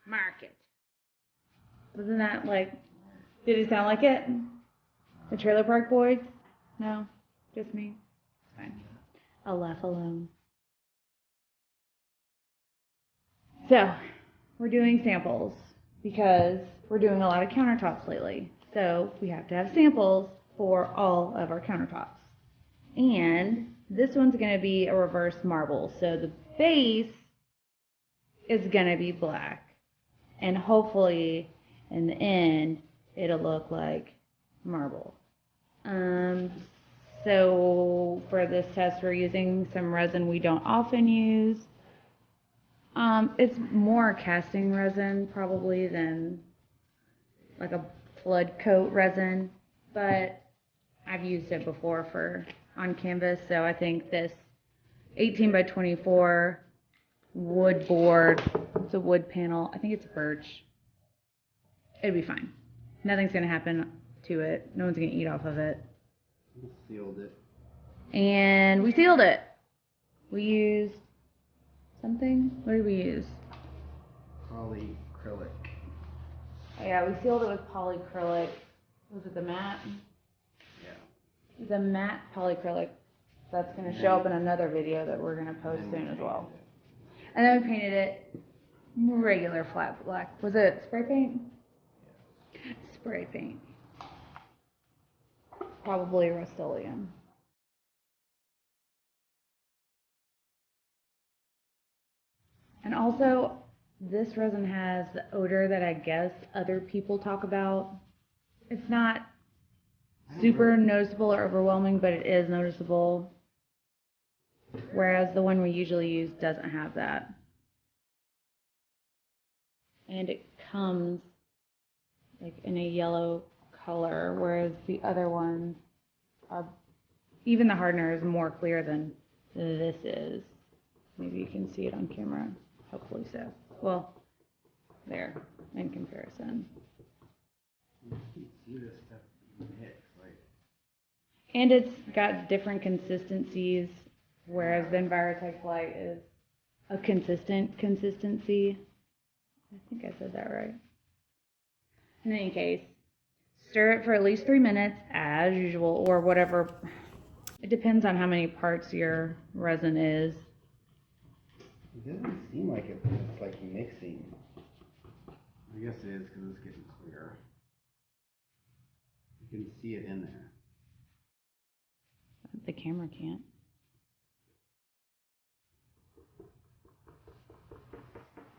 Market. Wasn't that like, did it sound like it? The Trailer Park Boys? No? Just me? It's fine. I'll laugh alone. So, we're doing samples because we're doing a lot of countertops lately. So, we have to have samples for all of our countertops. And this one's going to be a reverse marble. So, the base is going to be black. And hopefully, in the end, it'll look like marble. So for this test, we're using some resin we don't often use. It's more casting resin probably than like a flood coat resin, but I've used it before on canvas. So I think this 18 by 24 wood board, it's a wood panel. I think it's birch. It'd be fine. Nothing's gonna happen to it. No one's gonna eat off of it. We sealed it. And we sealed it. We used something. What did we use? Polyacrylic. Oh yeah, we sealed it with polyacrylic. Was it the matte? Yeah. The matte polyacrylic. That's going to show up in another video that we're going to post soon as well. And then we painted it regular flat black. Was it spray paint? Yeah. Spray paint. Probably Rustoleum. And also, this resin has the odor that I guess other people talk about. It's not super noticeable or overwhelming, but it is noticeable. Whereas the one we usually use doesn't have that. And it comes like in a yellow color, whereas the other ones are, even the hardner is more clear than this is. Maybe you can see it on camera. Hopefully so. Well, there, in comparison. You can see this stuff mix, like. And it's got different consistencies, whereas the Envirotex Light is a consistent consistency. I think I said that right. In any case, stir it for at least 3 minutes, as usual, or whatever. It depends on how many parts your resin is. It doesn't seem like it's like mixing. I guess it is because it's getting clearer. You can see it in there. The camera can't.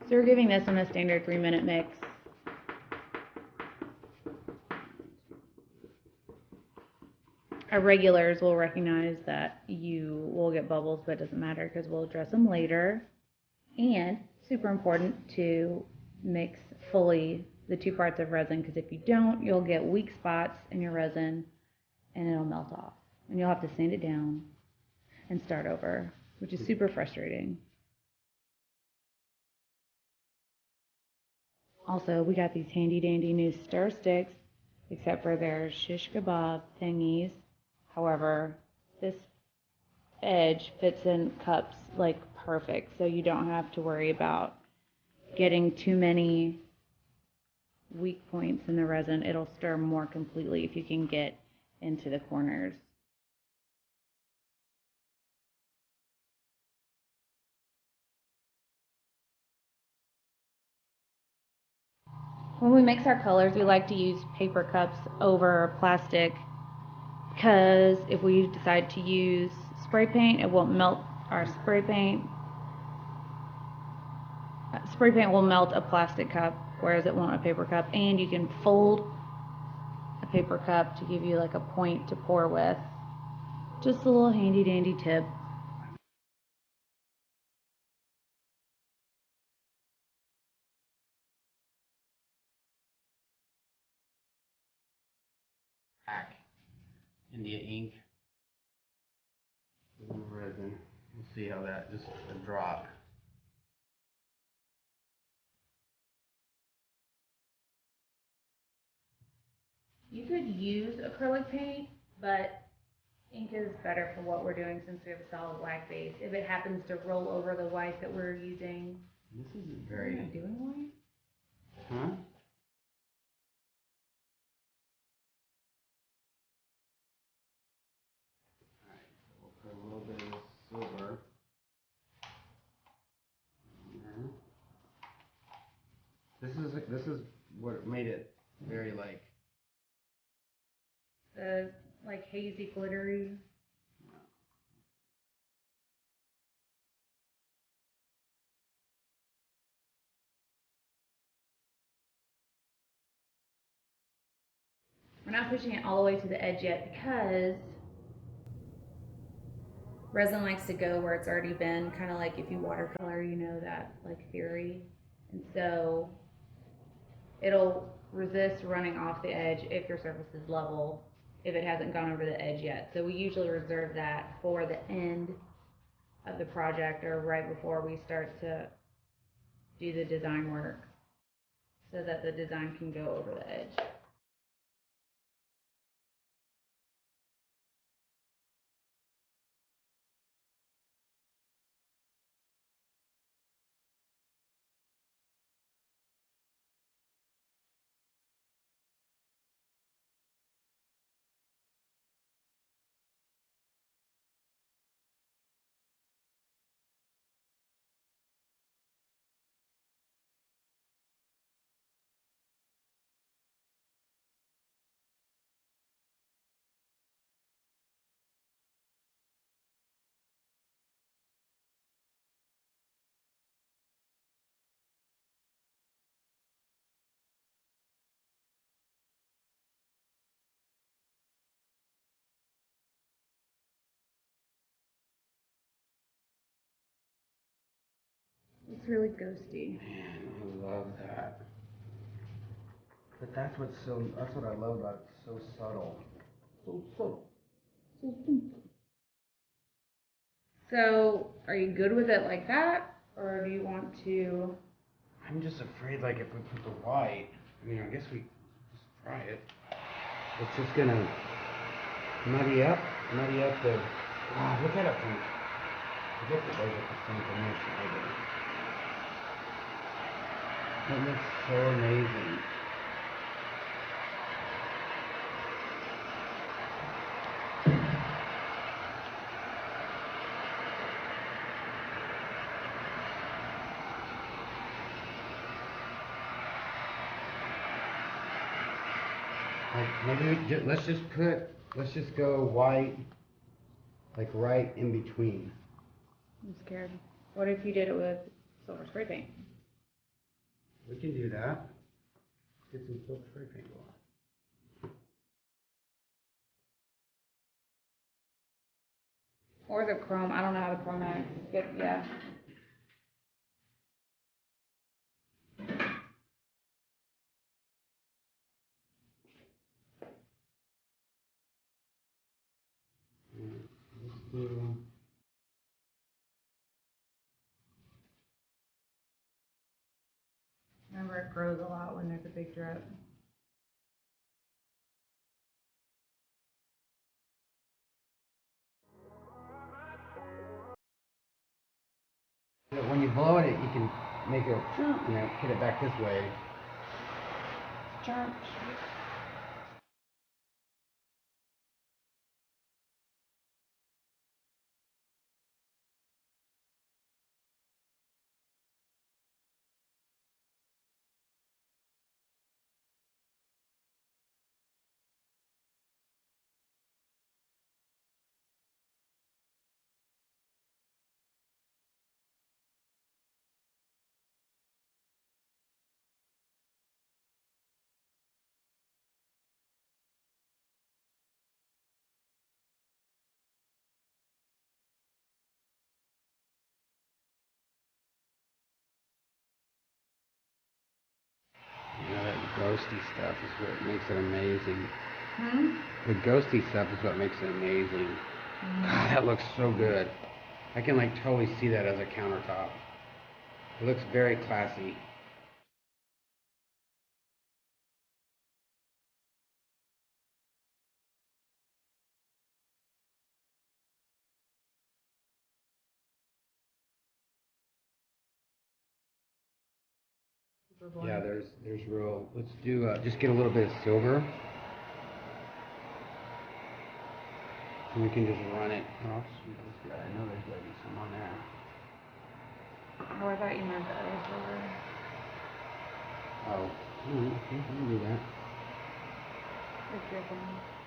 So we're giving this one a standard 3-minute mix. Our regulars will recognize that you will get bubbles, but it doesn't matter because we'll address them later. And super important to mix fully the 2 parts of resin, because if you don't, you'll get weak spots in your resin and it'll melt off. And you'll have to sand it down and start over, which is super frustrating. Also, we got these handy dandy new stir sticks, except for their shish kebab thingies. However, this edge fits in cups like perfect, so you don't have to worry about getting too many weak points in the resin. It'll stir more completely if you can get into the corners. When we mix our colors, we like to use paper cups over plastic, because if we decide to use spray paint, it won't melt our spray paint. Spray paint will melt a plastic cup, whereas it won't a paper cup. And you can fold a paper cup to give you like a point to pour with. Just a little handy dandy tip. India ink. see how that, just a drop. You could use acrylic paint, but ink is better for what we're doing since we have a solid black base. If it happens to roll over the white that we're using. This isn't very. Am I doing white? Huh? Alright, so we'll put a little bit of silver. This is what made it very like. The like hazy glittery. We're not pushing it all the way to the edge yet because resin likes to go where it's already been, kind of like if you watercolor, you know that like theory. And so it'll resist running off the edge if your surface is level, if it hasn't gone over the edge yet. So we usually reserve that for the end of the project or right before we start to do the design work so that the design can go over the edge. It's really ghosty. Man, I love that. But that's what I love about it. It's so subtle. So subtle. So simple. So, are you good with it like that, or do you want to? I'm just afraid, like, if we put the white, I mean, I guess we just try it. It's just gonna muddy up the. Wow, look at it from. I guess it does look the same from this side. It looks so amazing. Like maybe let's just go white, like right in between. I'm scared. What if you did it with silver spray paint? We can do that. Get some silk spray paint going. Or the chrome. I don't know how the chrome acts. But yeah. Let's do. Remember, it grows a lot when there's a big drip. When you blow it, you can make it, hit it back this way. Charge. You know, that ghosty stuff is what makes it amazing. Hmm? The ghosty stuff is what makes it amazing. God, that looks so good. I can like totally see that as a countertop. It looks very classy. Yeah, there's real. Let's do just get a little bit of silver, and we can just run it. Oh, sweet. I know there's gotta be some on there. Oh, I thought you meant the other silver. Oh, no, we can do that. It's your phone.